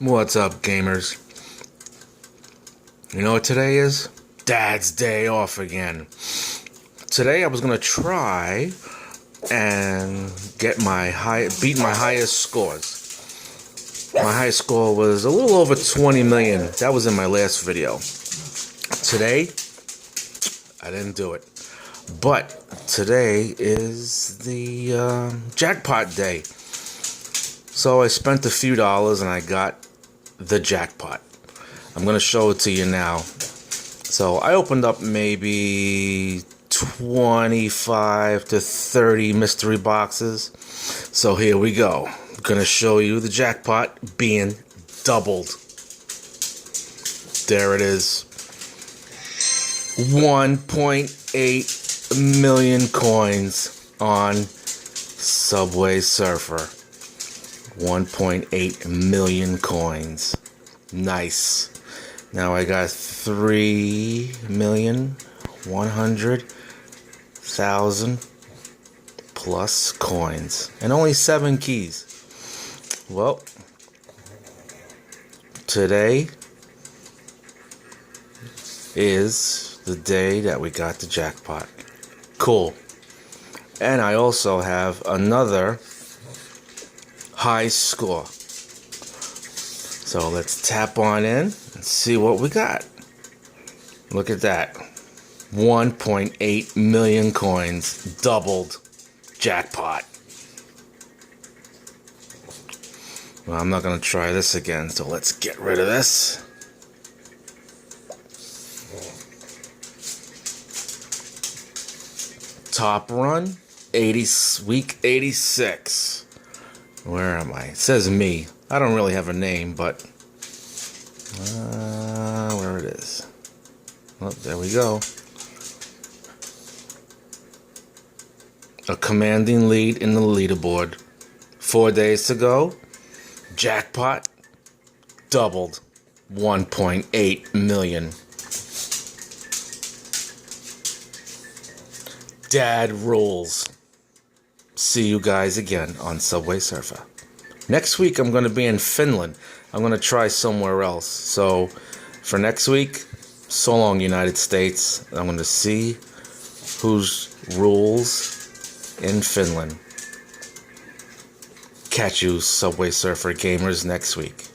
What's up, gamers? You know what today is? Dad's day off again. Today I was gonna try and beat my highest scores. My highest score was a little over 20 million. That was in my last video. Today, I didn't do it. But today is the jackpot day. So I spent a few dollars and I got the jackpot. I'm going to show it to you now. So I opened up maybe 25 to 30 mystery boxes. So here we go. I'm going to show you the jackpot being doubled. There it is. 1.8 million coins on Subway Surfer. 1.8 million coins. Nice. Now I got 3,100,000 plus coins. And only 7 keys. Well, today is the day that we got the jackpot. Cool. And I also have another high score. So let's tap on in and see what we got. Look at that. 1.8 million coins. Doubled. Jackpot. Well, I'm not going to try this again, so let's get rid of this. Top run, week 86. Where am I? It says me. I don't really have a name, but where it is. Oh, there we go. A commanding lead in the leaderboard. 4 days to go. Jackpot doubled. 1.8 million. Dad rules. See you guys again on Subway Surfer. Next week I'm going to be in Finland. I'm going to try somewhere else. So for next week, so long United States. I'm going to see whose rules in Finland. Catch you Subway Surfer gamers next week.